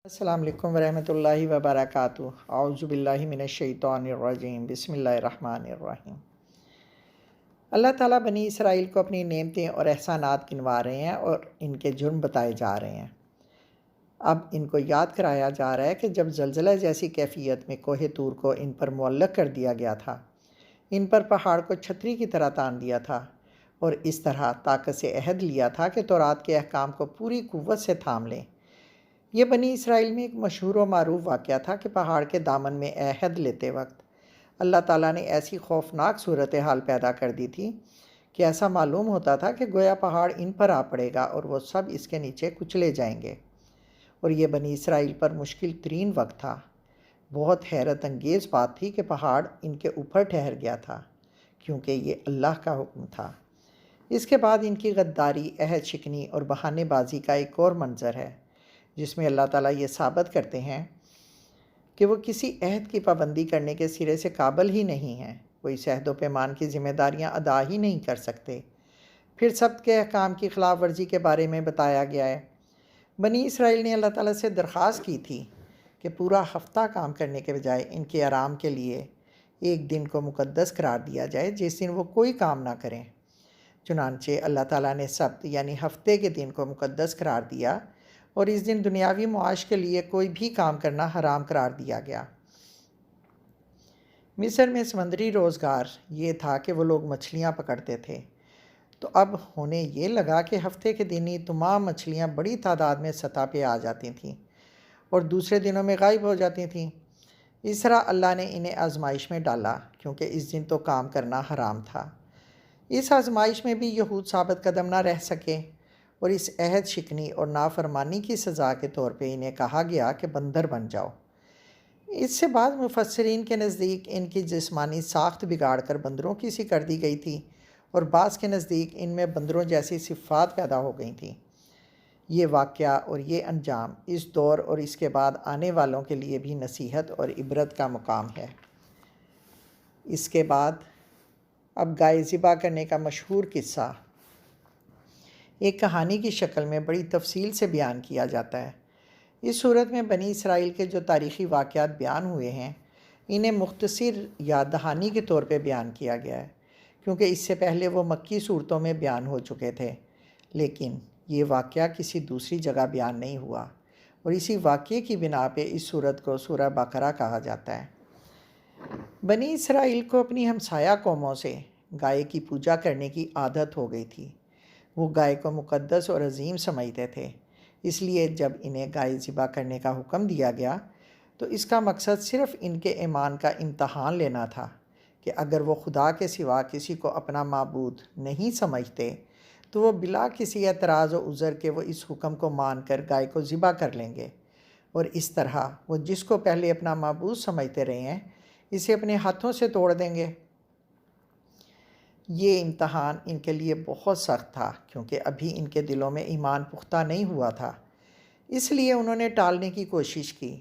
السلام علیکم ورحمۃ اللہ وبرکاتہ۔ اعوذ باللہ من الشیطان الرجیم، بسم اللہ الرحمن الرحیم۔ اللہ تعالیٰ بنی اسرائیل کو اپنی نعمتیں اور احسانات گنوا رہے ہیں اور ان کے جرم بتائے جا رہے ہیں۔ اب ان کو یاد کرایا جا رہا ہے کہ جب زلزلہ جیسی کیفیت میں کوہ طور کو ان پر معلق کر دیا گیا تھا، ان پر پہاڑ کو چھتری کی طرح تان دیا تھا اور اس طرح طاقت سے عہد لیا تھا کہ تورات کے احکام کو پوری قوت سے تھام لیں۔ یہ بنی اسرائیل میں ایک مشہور و معروف واقعہ تھا کہ پہاڑ کے دامن میں عہد لیتے وقت اللہ تعالیٰ نے ایسی خوفناک صورتحال پیدا کر دی تھی کہ ایسا معلوم ہوتا تھا کہ گویا پہاڑ ان پر آ پڑے گا اور وہ سب اس کے نیچے کچلے جائیں گے۔ اور یہ بنی اسرائیل پر مشکل ترین وقت تھا۔ بہت حیرت انگیز بات تھی کہ پہاڑ ان کے اوپر ٹھہر گیا تھا، کیونکہ یہ اللہ کا حکم تھا۔ اس کے بعد ان کی غداری، عہد شکنی اور بہانے بازی کا ایک اور منظر ہے، جس میں اللہ تعالیٰ یہ ثابت کرتے ہیں کہ وہ کسی عہد کی پابندی کرنے کے سرے سے قابل ہی نہیں ہیں۔ وہ اس عہد و پیمان کی ذمہ داریاں ادا ہی نہیں کر سکتے۔ پھر سبت کے احکام کی خلاف ورزی کے بارے میں بتایا گیا ہے۔ بنی اسرائیل نے اللہ تعالیٰ سے درخواست کی تھی کہ پورا ہفتہ کام کرنے کے بجائے ان کے آرام کے لیے ایک دن کو مقدس قرار دیا جائے، جس دن وہ کوئی کام نہ کریں۔ چنانچہ اللہ تعالیٰ نے سبت یعنی ہفتے کے دن کو مقدس قرار دیا اور اس دن دنیاوی معاش کے لیے کوئی بھی کام کرنا حرام قرار دیا گیا۔ مصر میں سمندری روزگار یہ تھا کہ وہ لوگ مچھلیاں پکڑتے تھے، تو اب ہونے یہ لگا کہ ہفتے کے دن ہی تمام مچھلیاں بڑی تعداد میں سطح پہ آ جاتی تھیں اور دوسرے دنوں میں غائب ہو جاتی تھیں۔ اس طرح اللہ نے انہیں آزمائش میں ڈالا، کیونکہ اس دن تو کام کرنا حرام تھا۔ اس آزمائش میں بھی یہود ثابت قدم نہ رہ سکے اور اس عہد شکنی اور نافرمانی کی سزا کے طور پہ انہیں کہا گیا کہ بندر بن جاؤ۔ اس سے بعد مفسرین کے نزدیک ان کی جسمانی ساخت بگاڑ کر بندروں کی سی کر دی گئی تھی اور بعض کے نزدیک ان میں بندروں جیسی صفات پیدا ہو گئی تھیں۔ یہ واقعہ اور یہ انجام اس دور اور اس کے بعد آنے والوں کے لیے بھی نصیحت اور عبرت کا مقام ہے۔ اس کے بعد اب گائے ذبح کرنے کا مشہور قصہ ایک کہانی کی شکل میں بڑی تفصیل سے بیان کیا جاتا ہے۔ اس صورت میں بنی اسرائیل کے جو تاریخی واقعات بیان ہوئے ہیں، انہیں مختصر یاد دہانی کے طور پہ بیان کیا گیا ہے، کیونکہ اس سے پہلے وہ مکی صورتوں میں بیان ہو چکے تھے، لیکن یہ واقعہ کسی دوسری جگہ بیان نہیں ہوا اور اسی واقعے کی بنا پہ اس صورت کو سورہ بقرہ کہا جاتا ہے۔ بنی اسرائیل کو اپنی ہمسایہ قوموں سے گائے کی پوجا کرنے کی عادت ہو گئی تھی۔ وہ گائے کو مقدس اور عظیم سمجھتے تھے، اس لیے جب انہیں گائے ذبح کرنے کا حکم دیا گیا تو اس کا مقصد صرف ان کے ایمان کا امتحان لینا تھا کہ اگر وہ خدا کے سوا کسی کو اپنا معبود نہیں سمجھتے تو وہ بلا کسی اعتراض و عذر کے وہ اس حکم کو مان کر گائے کو ذبح کر لیں گے، اور اس طرح وہ جس کو پہلے اپنا معبود سمجھتے رہے ہیں اسے اپنے ہاتھوں سے توڑ دیں گے۔ یہ امتحان ان کے لیے بہت سخت تھا، کیونکہ ابھی ان کے دلوں میں ایمان پختہ نہیں ہوا تھا، اس لیے انہوں نے ٹالنے کی کوشش کی۔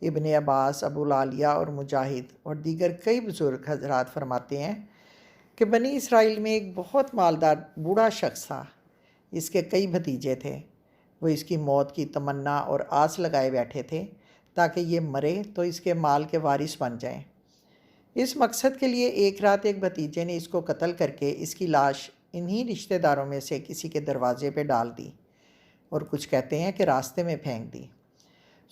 ابن عباس، ابو العالیہ اور مجاہد اور دیگر کئی بزرگ حضرات فرماتے ہیں کہ بنی اسرائیل میں ایک بہت مالدار بوڑھا شخص تھا۔ اس کے کئی بھتیجے تھے۔ وہ اس کی موت کی تمنا اور آس لگائے بیٹھے تھے تاکہ یہ مرے تو اس کے مال کے وارث بن جائیں۔ اس مقصد کے لیے ایک رات ایک بھتیجے نے اس کو قتل کر کے اس کی لاش انہی رشتہ داروں میں سے کسی کے دروازے پہ ڈال دی، اور کچھ کہتے ہیں کہ راستے میں پھینک دی۔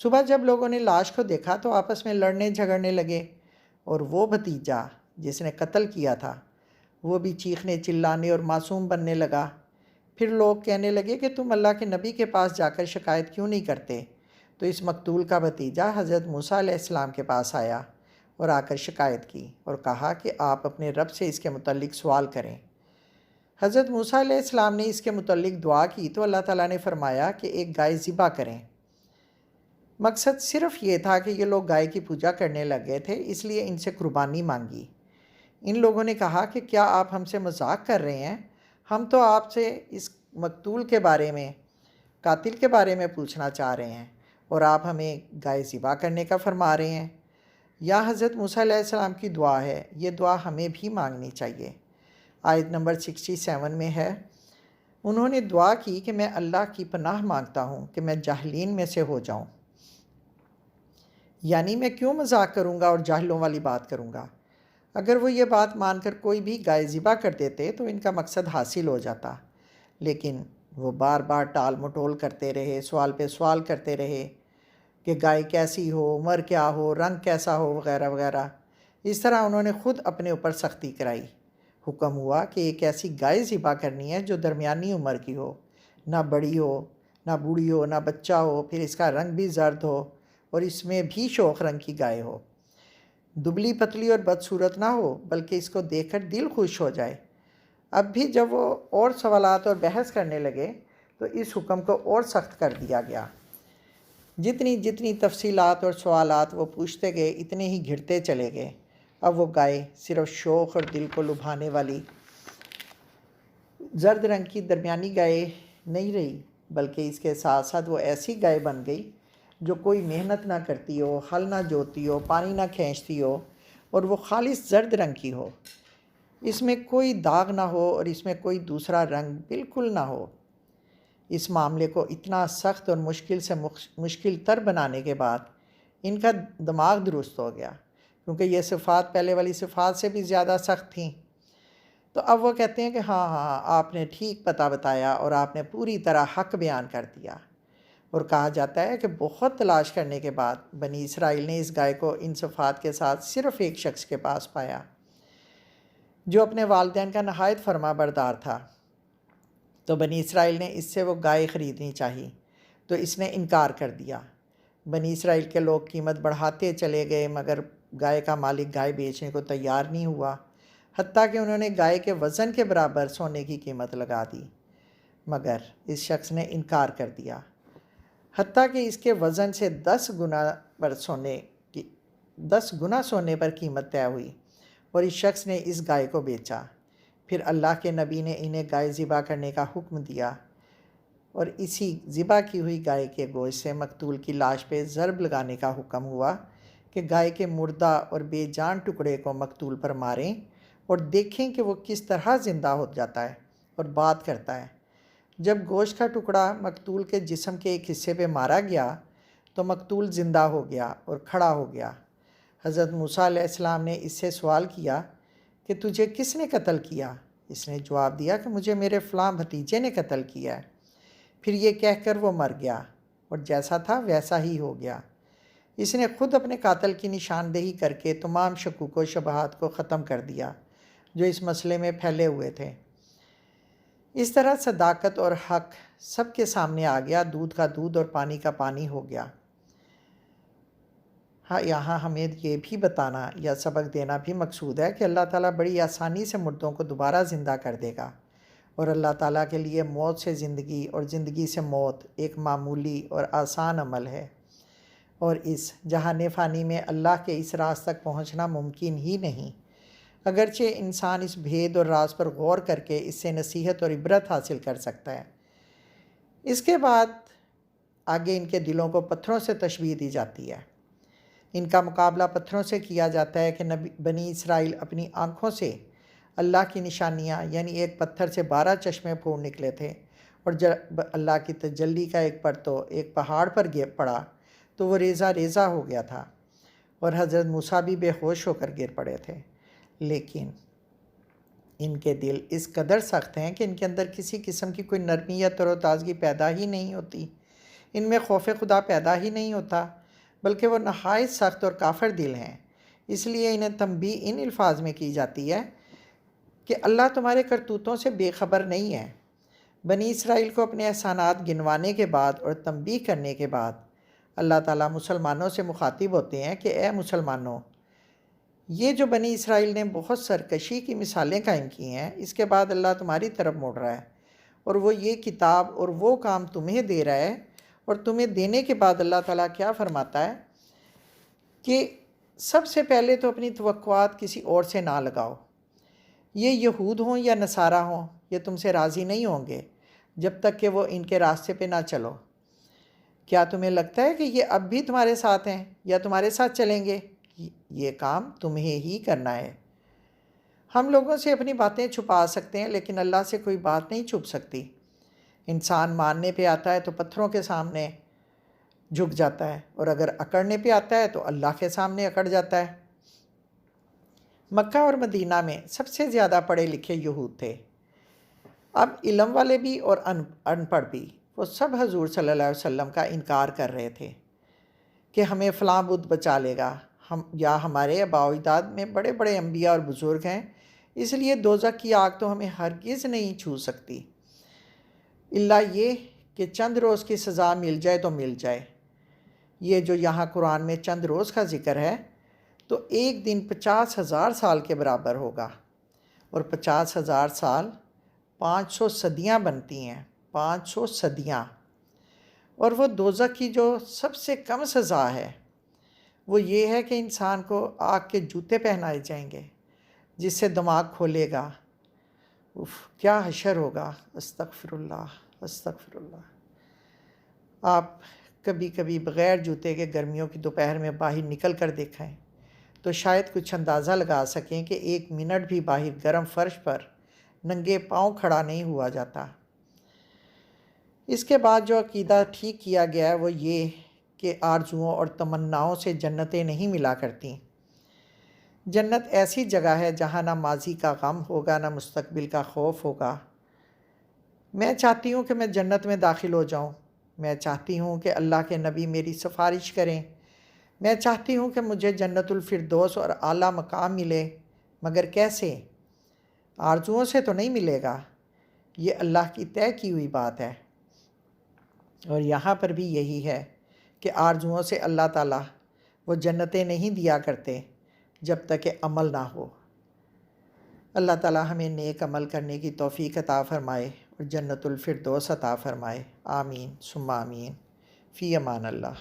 صبح جب لوگوں نے لاش کو دیکھا تو آپس میں لڑنے جھگڑنے لگے، اور وہ بھتیجا جس نے قتل کیا تھا وہ بھی چیخنے چلانے اور معصوم بننے لگا۔ پھر لوگ کہنے لگے کہ تم اللہ کے نبی کے پاس جا کر شکایت کیوں نہیں کرتے؟ تو اس مقتول کا بھتیجا حضرت موسیٰ علیہ السلام کے پاس آیا اور آ کر شکایت کی اور کہا کہ آپ اپنے رب سے اس کے متعلق سوال کریں۔ حضرت موسیٰ علیہ السلام نے اس کے متعلق دعا کی تو اللہ تعالیٰ نے فرمایا کہ ایک گائے ذبح کریں۔ مقصد صرف یہ تھا کہ یہ لوگ گائے کی پوجا کرنے لگ گئے تھے، اس لیے ان سے قربانی مانگی۔ ان لوگوں نے کہا کہ کیا آپ ہم سے مذاق کر رہے ہیں؟ ہم تو آپ سے اس مقتول کے بارے میں، قاتل کے بارے میں پوچھنا چاہ رہے ہیں، اور آپ ہمیں گائے ذبح کرنے کا فرما رہے ہیں۔ یا حضرت موسیٰ علیہ السلام کی دعا ہے، یہ دعا ہمیں بھی مانگنی چاہیے۔ آیت نمبر 67 میں ہے، انہوں نے دعا کی کہ میں اللہ کی پناہ مانگتا ہوں کہ میں جاہلین میں سے ہو جاؤں۔ یعنی میں کیوں مذاق کروں گا اور جاہلوں والی بات کروں گا؟ اگر وہ یہ بات مان کر کوئی بھی گائے ذبح کر دیتے تو ان کا مقصد حاصل ہو جاتا، لیکن وہ بار بار ٹال مٹول کرتے رہے، سوال پہ سوال کرتے رہے کہ گائے کیسی ہو، عمر کیا ہو، رنگ کیسا ہو، وغیرہ وغیرہ۔ اس طرح انہوں نے خود اپنے اوپر سختی کرائی۔ حکم ہوا کہ ایک ایسی گائے ذبح کرنی ہے جو درمیانی عمر کی ہو، نہ بڑی ہو، نہ بوڑھی ہو، نہ بچہ ہو، پھر اس کا رنگ بھی زرد ہو اور اس میں بھی شوخ رنگ کی گائے ہو، دبلی پتلی اور بدصورت نہ ہو، بلکہ اس کو دیکھ کر دل خوش ہو جائے۔ اب بھی جب وہ اور سوالات اور بحث کرنے لگے تو اس حکم کو اور سخت کر دیا گیا۔ جتنی جتنی تفصیلات اور سوالات وہ پوچھتے گئے اتنے ہی گھٹتے چلے گئے۔ اب وہ گائے صرف شوق اور دل کو لبھانے والی زرد رنگ کی درمیانی گائے نہیں رہی، بلکہ اس کے ساتھ ساتھ وہ ایسی گائے بن گئی جو کوئی محنت نہ کرتی ہو، ہل نہ جوتی ہو، پانی نہ کھینچتی ہو، اور وہ خالص زرد رنگ کی ہو۔ اس میں کوئی داغ نہ ہو اور اس میں کوئی دوسرا رنگ بالکل نہ ہو۔ اس معاملے کو اتنا سخت اور مشکل سے مشکل تر بنانے کے بعد ان کا دماغ درست ہو گیا، کیونکہ یہ صفات پہلے والی صفات سے بھی زیادہ سخت تھیں۔ تو اب وہ کہتے ہیں کہ ہاں ہاں، آپ نے ٹھیک پتہ بتایا اور آپ نے پوری طرح حق بیان کر دیا۔ اور کہا جاتا ہے کہ بہت تلاش کرنے کے بعد بنی اسرائیل نے اس گائے کو ان صفات کے ساتھ صرف ایک شخص کے پاس پایا جو اپنے والدین کا نہایت فرما بردار تھا۔ تو بنی اسرائیل نے اس سے وہ گائے خریدنی چاہی تو اس نے انکار کر دیا۔ بنی اسرائیل کے لوگ قیمت بڑھاتے چلے گئے، مگر گائے کا مالک گائے بیچنے کو تیار نہیں ہوا، حتیٰ کہ انہوں نے گائے کے وزن کے برابر سونے کی قیمت لگا دی، مگر اس شخص نے انکار کر دیا، حتیٰ کہ اس کے وزن سے 10 گنا سونے پر قیمت طے ہوئی، اور اس شخص نے اس گائے کو بیچا۔ پھر اللہ کے نبی نے انہیں گائے ذبح کرنے کا حکم دیا، اور اسی ذبح کی ہوئی گائے کے گوشت سے مقتول کی لاش پہ ضرب لگانے کا حکم ہوا کہ گائے کے مردہ اور بے جان ٹکڑے کو مقتول پر ماریں اور دیکھیں کہ وہ کس طرح زندہ ہو جاتا ہے اور بات کرتا ہے۔ جب گوشت کا ٹکڑا مقتول کے جسم کے ایک حصے پہ مارا گیا تو مقتول زندہ ہو گیا اور کھڑا ہو گیا۔ حضرت موسیٰ علیہ السلام نے اس سے سوال کیا کہ تجھے کس نے قتل کیا؟ اس نے جواب دیا کہ مجھے میرے فلاں بھتیجے نے قتل کیا ہے۔ پھر یہ کہہ کر وہ مر گیا اور جیسا تھا ویسا ہی ہو گیا۔ اس نے خود اپنے قاتل کی نشاندہی کر کے تمام شکوک و شبہات کو ختم کر دیا جو اس مسئلے میں پھیلے ہوئے تھے۔ اس طرح صداقت اور حق سب کے سامنے آ گیا، دودھ کا دودھ اور پانی کا پانی ہو گیا۔ ہاں، یہاں ہمیں یہ بھی بتانا یا سبق دینا بھی مقصود ہے کہ اللہ تعالیٰ بڑی آسانی سے مردوں کو دوبارہ زندہ کر دے گا، اور اللہ تعالیٰ کے لیے موت سے زندگی اور زندگی سے موت ایک معمولی اور آسان عمل ہے، اور اس جہان فانی میں اللہ کے اس راز تک پہنچنا ممکن ہی نہیں، اگرچہ انسان اس بھید اور راز پر غور کر کے اس سے نصیحت اور عبرت حاصل کر سکتا ہے۔ اس کے بعد آگے ان کے دلوں کو پتھروں سے تشبیہ دی جاتی ہے۔ ان کا مقابلہ پتھروں سے کیا جاتا ہے کہ بنی اسرائیل اپنی آنکھوں سے اللہ کی نشانیاں، یعنی ایک پتھر سے 12 چشمے پھوٹ نکلے تھے، اور جب اللہ کی تجلی کا ایک پرتو ایک پہاڑ پر گر پڑا تو وہ ریزہ ریزہ ہو گیا تھا، اور حضرت موسیٰ بھی بے ہوش ہو کر گر پڑے تھے۔ لیکن ان کے دل اس قدر سخت ہیں کہ ان کے اندر کسی قسم کی کوئی نرمی یا تر و تازگی پیدا ہی نہیں ہوتی، ان میں خوف خدا پیدا ہی نہیں ہوتا، بلکہ وہ نہایت سخت اور کافر دل ہیں۔ اس لیے انہیں تنبیہ ان الفاظ میں کی جاتی ہے کہ اللہ تمہارے کرتوتوں سے بے خبر نہیں ہے۔ بنی اسرائیل کو اپنے احسانات گنوانے کے بعد اور تنبیہ کرنے کے بعد اللہ تعالیٰ مسلمانوں سے مخاطب ہوتے ہیں کہ اے مسلمانوں، یہ جو بنی اسرائیل نے بہت سرکشی کی مثالیں قائم کی ہیں، اس کے بعد اللہ تمہاری طرف موڑ رہا ہے، اور وہ یہ کتاب اور وہ کام تمہیں دے رہا ہے، اور تمہیں دینے کے بعد اللہ تعالیٰ کیا فرماتا ہے کہ سب سے پہلے تو اپنی توقعات کسی اور سے نہ لگاؤ۔ یہ یہود ہوں یا نصارہ ہوں، یہ تم سے راضی نہیں ہوں گے جب تک کہ وہ ان کے راستے پہ نہ چلو۔ کیا تمہیں لگتا ہے کہ یہ اب بھی تمہارے ساتھ ہیں یا تمہارے ساتھ چلیں گے؟ یہ کام تمہیں ہی کرنا ہے۔ ہم لوگوں سے اپنی باتیں چھپا سکتے ہیں، لیکن اللہ سے کوئی بات نہیں چھپ سکتی۔ انسان ماننے پہ آتا ہے تو پتھروں کے سامنے جھک جاتا ہے، اور اگر اکڑنے پہ آتا ہے تو اللہ کے سامنے اکڑ جاتا ہے۔ مکہ اور مدینہ میں سب سے زیادہ پڑھے لکھے یہود تھے۔ اب علم والے بھی اور ان پڑھ بھی، وہ سب حضور صلی اللہ علیہ وسلم کا انکار کر رہے تھے کہ ہمیں فلاں بت بچا لے گا، یا ہمارے آباء و اجداد میں بڑے بڑے انبیاء اور بزرگ ہیں، اس لیے دوزخ کی آگ تو ہمیں ہرگز نہیں چھو سکتی، الا یہ کہ چند روز کی سزا مل جائے تو مل جائے۔ یہ جو یہاں قرآن میں چند روز کا ذکر ہے، تو ایک دن 50,000 سال کے برابر ہوگا، اور 50,000 سال 500 صدیاں بنتی ہیں، 500 صدیاں۔ اور وہ دوزخ کی جو سب سے کم سزا ہے وہ یہ ہے کہ انسان کو آگ کے جوتے پہنائے جائیں گے، جس سے دماغ کھولے گا۔ کیا حشر ہوگا! استغفر اللہ، استغفر اللہ۔ آپ کبھی کبھی بغیر جوتے کے گرمیوں کی دوپہر میں باہر نکل کر دیکھیں تو شاید کچھ اندازہ لگا سکیں کہ 1 منٹ بھی باہر گرم فرش پر ننگے پاؤں کھڑا نہیں ہوا جاتا۔ اس کے بعد جو عقیدہ ٹھیک کیا گیا ہے وہ یہ کہ آرزوؤں اور تمناؤں سے جنتیں نہیں ملا کرتیں۔ جنت ایسی جگہ ہے جہاں نہ ماضی کا غم ہوگا، نہ مستقبل کا خوف ہوگا۔ میں چاہتی ہوں کہ میں جنت میں داخل ہو جاؤں۔ میں چاہتی ہوں کہ اللہ کے نبی میری سفارش کریں۔ میں چاہتی ہوں کہ مجھے جنت الفردوس اور اعلیٰ مقام ملے، مگر کیسے؟ آرزوؤں سے تو نہیں ملے گا، یہ اللہ کی طے کی ہوئی بات ہے۔ اور یہاں پر بھی یہی ہے کہ آرزوؤں سے اللہ تعالیٰ وہ جنتیں نہیں دیا کرتے جب تک کہ عمل نہ ہو۔ اللہ تعالیٰ ہمیں نیک عمل کرنے کی توفیق عطا فرمائے اور جنت الفردوس عطا فرمائے۔ آمین ثم آمین۔ فی امان اللہ۔